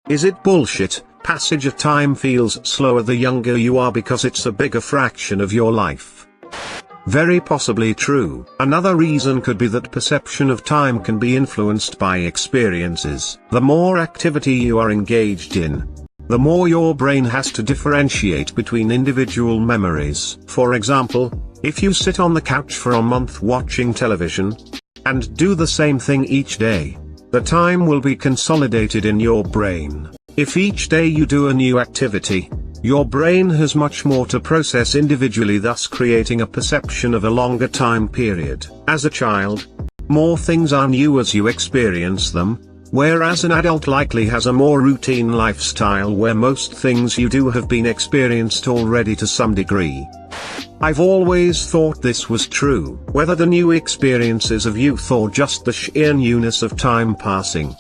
Is it bullshit? Passage of time feels slower the younger you are because it's a bigger fraction of your life. Very possibly true. Another reason could be that perception of time can be influenced by experiences. The more activity you are engaged in, the more your brain has to differentiate between individual memories. For example, if you sit on the couch for a month watching television, and do the same thing each day, the time will be consolidated in your brain. If each day you do a new activity, your brain has much more to process individually, thus creating a perception of a longer time period. As a child, more things are new as you experience them, whereas an adult likely has a more routine lifestyle where most things you do have been experienced already to some degree. I've always thought this was true, whether the new experiences of youth or just the sheer newness of time passing.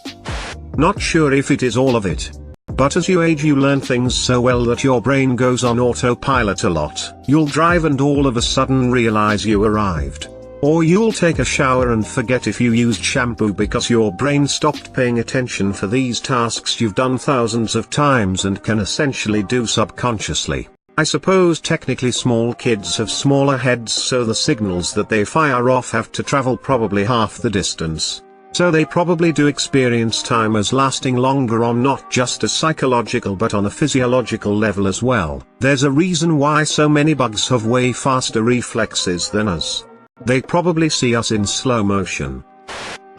Not sure if it is all of it. But as you age you learn things so well that your brain goes on autopilot a lot. You'll drive and all of a sudden realize you arrived. Or you'll take a shower and forget if you used shampoo because your brain stopped paying attention for these tasks you've done thousands of times and can essentially do subconsciously. I suppose technically small kids have smaller heads, so the signals that they fire off have to travel probably half the distance. So they probably do experience time as lasting longer on not just a psychological but on a physiological level as well. There's a reason why so many bugs have way faster reflexes than us. They probably see us in slow motion.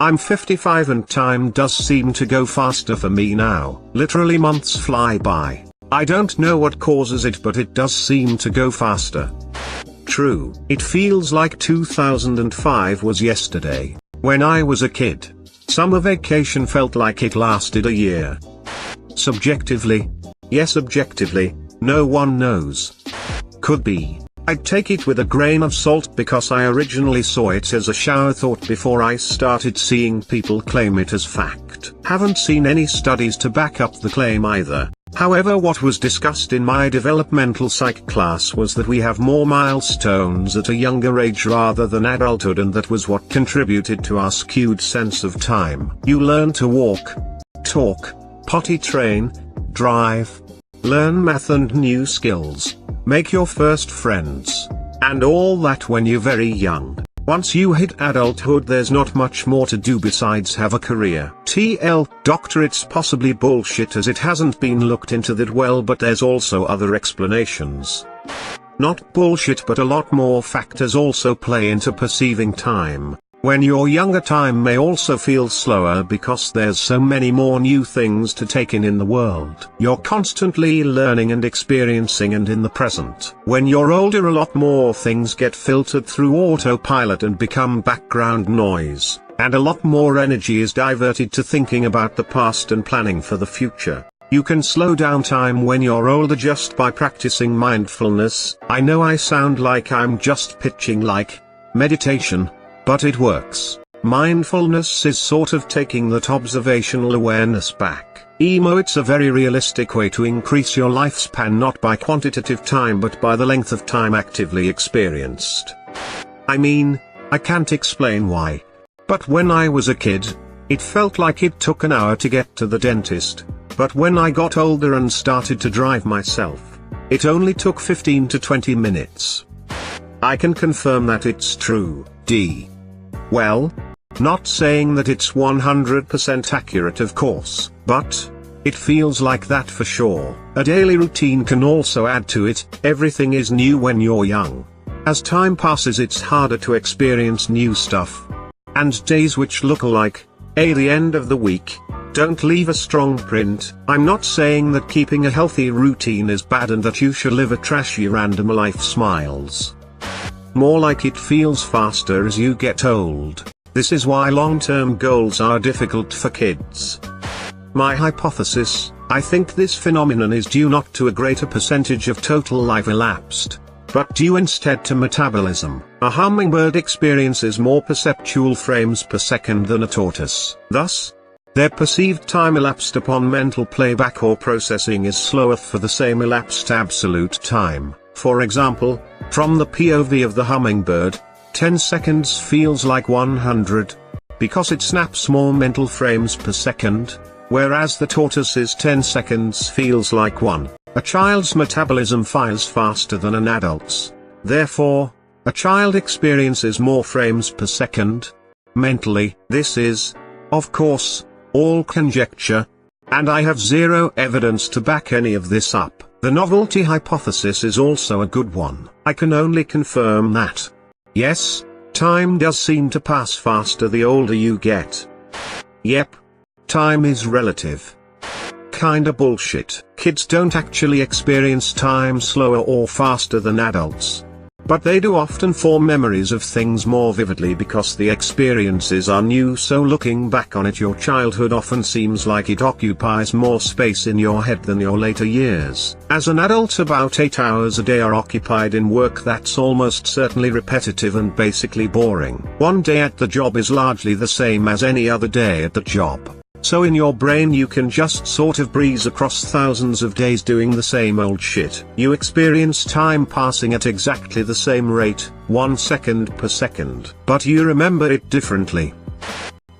I'm 55 and time does seem to go faster for me now. Literally months fly by. I don't know what causes it, but it does seem to go faster. True, it feels like 2005 was yesterday. When I was a kid, summer vacation felt like it lasted a year. Subjectively? Yes, objectively, no one knows. Could be. I'd take it with a grain of salt because I originally saw it as a shower thought before I started seeing people claim it as fact. Haven't seen any studies to back up the claim either. However, what was discussed in my developmental psych class was that we have more milestones at a younger age rather than adulthood, and that was what contributed to our skewed sense of time. You learn to walk, talk, potty train, drive, learn math and new skills, make your first friends, and all that when you're very young. Once you hit adulthood there's not much more to do besides have a career. Doctor, it's possibly bullshit as it hasn't been looked into that well, but there's also other explanations. Not bullshit, but a lot more factors also play into perceiving time. When you're younger time may also feel slower because there's so many more new things to take in the world. You're constantly learning and experiencing and in the present. When you're older a lot more things get filtered through autopilot and become background noise, and a lot more energy is diverted to thinking about the past and planning for the future. You can slow down time when you're older just by practicing mindfulness. I know I sound like I'm just pitching like meditation, but it works. Mindfulness is sort of taking that observational awareness back. It's a very realistic way to increase your lifespan, not by quantitative time but by the length of time actively experienced. I mean, I can't explain why, but when I was a kid, it felt like it took an hour to get to the dentist, but when I got older and started to drive myself, it only took 15 to 20 minutes. I can confirm that it's true. Well, not saying that it's 100% accurate of course, but it feels like that for sure. A daily routine can also add to it. Everything is new when you're young. As time passes it's harder to experience new stuff. And days which look alike, the end of the week, don't leave a strong print. I'm not saying that keeping a healthy routine is bad and that you should live a trashy random life smiles. More like it feels faster as you get old. This is why long-term goals are difficult for kids. My hypothesis, I think this phenomenon is due not to a greater percentage of total life elapsed, but due instead to metabolism. A hummingbird experiences more perceptual frames per second than a tortoise. Thus, their perceived time elapsed upon mental playback or processing is slower for the same elapsed absolute time. For example, from the POV of the hummingbird, 10 seconds feels like 100. Because it snaps more mental frames per second, Whereas the tortoise's 10 seconds feels like 1. A child's metabolism fires faster than an adult's. Therefore, a child experiences more frames per second. Mentally, this is, of course, all conjecture, and I have zero evidence to back any of this up. The novelty hypothesis is also a good one. I can only confirm that. Yes, time does seem to pass faster the older you get. Yep. Time is relative. Kinda bullshit. Kids don't actually experience time slower or faster than adults. But they do often form memories of things more vividly because the experiences are new, so looking back on it, your childhood often seems like it occupies more space in your head than your later years. As an adult, about 8 hours a day are occupied in work that's almost certainly repetitive and basically boring. One day at the job is largely the same as any other day at the job. So in your brain you can just sort of breeze across thousands of days doing the same old shit. You experience time passing at exactly the same rate, 1 second per second. But you remember it differently.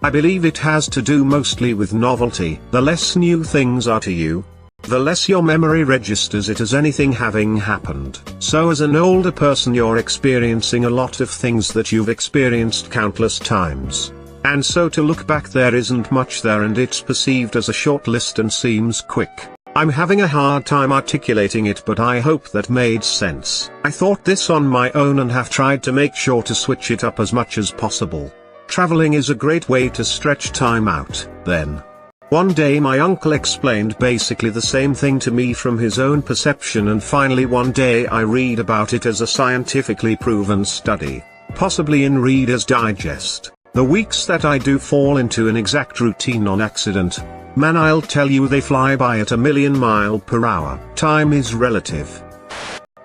I believe it has to do mostly with novelty. The less new things are to you, the less your memory registers it as anything having happened. So as an older person you're experiencing a lot of things that you've experienced countless times. And so to look back there isn't much there, and it's perceived as a short list and seems quick. I'm having a hard time articulating it, but I hope that made sense. I thought this on my own and have tried to make sure to switch it up as much as possible. Traveling is a great way to stretch time out. Then, one day my uncle explained basically the same thing to me from his own perception, and finally one day I read about it as a scientifically proven study, possibly in Reader's Digest. The weeks that I do fall into an exact routine on accident, man, I'll tell you they fly by at a million miles per hour. Time is relative.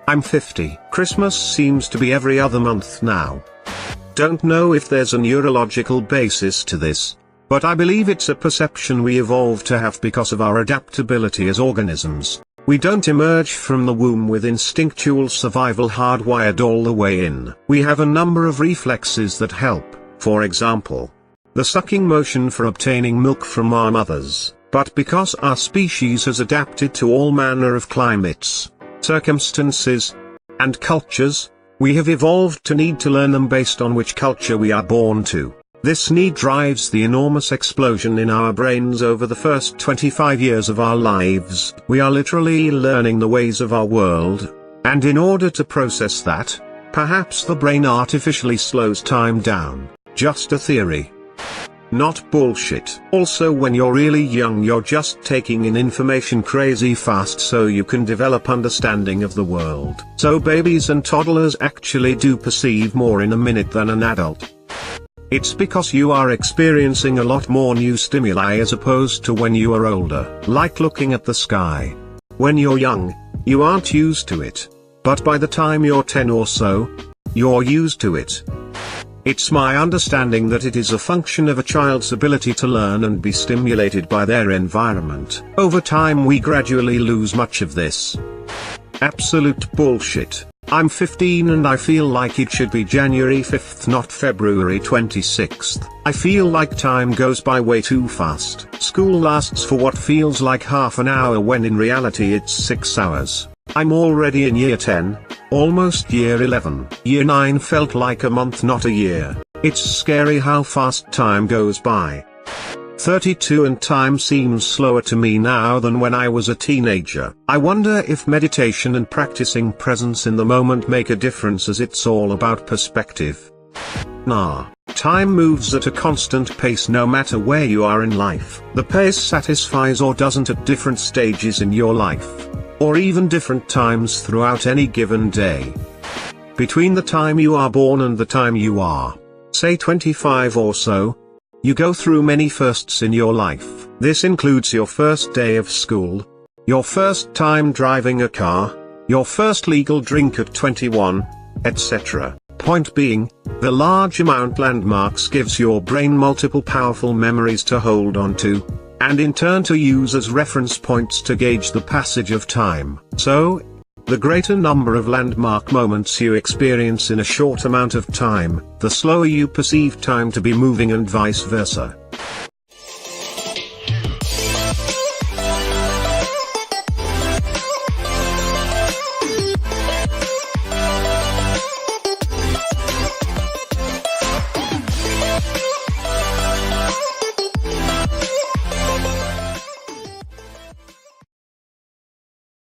I'm 50. Christmas seems to be every other month now. Don't know if there's a neurological basis to this, but I believe it's a perception we evolved to have because of our adaptability as organisms. We don't emerge from the womb with instinctual survival hardwired all the way in. We have a number of reflexes that help. For example, the sucking motion for obtaining milk from our mothers. But because our species has adapted to all manner of climates, circumstances, and cultures, we have evolved to need to learn them based on which culture we are born to. This need drives the enormous explosion in our brains over the first 25 years of our lives. We are literally learning the ways of our world, and in order to process that, perhaps the brain artificially slows time down. Just a theory. Not bullshit. Also, when you're really young you're just taking in information crazy fast so you can develop understanding of the world. So babies and toddlers actually do perceive more in a minute than an adult. It's because you are experiencing a lot more new stimuli as opposed to when you are older. Like looking at the sky. When you're young, you aren't used to it. But by the time you're 10 or so, you're used to it. It's my understanding that it is a function of a child's ability to learn and be stimulated by their environment. Over time we gradually lose much of this. Absolute bullshit. I'm 15 and I feel like it should be January 5th, not February 26th. I feel like time goes by way too fast. School lasts for what feels like half an hour when in reality it's 6 hours. I'm already in year 10, almost year 11. Year 9 felt like a month, not a year. It's scary how fast time goes by. 32 and time seems slower to me now than when I was a teenager. I wonder if meditation and practicing presence in the moment make a difference, as it's all about perspective. Nah. Time moves at a constant pace no matter where you are in life. The pace satisfies or doesn't at different stages in your life, or even different times throughout any given day. Between the time you are born and the time you are, say 25 or so, you go through many firsts in your life. This includes your first day of school, your first time driving a car, your first legal drink at 21, etc. Point being, the large amount landmarks gives your brain multiple powerful memories to hold on to, and in turn to use as reference points to gauge the passage of time. So, the greater number of landmark moments you experience in a short amount of time, the slower you perceive time to be moving, and vice versa.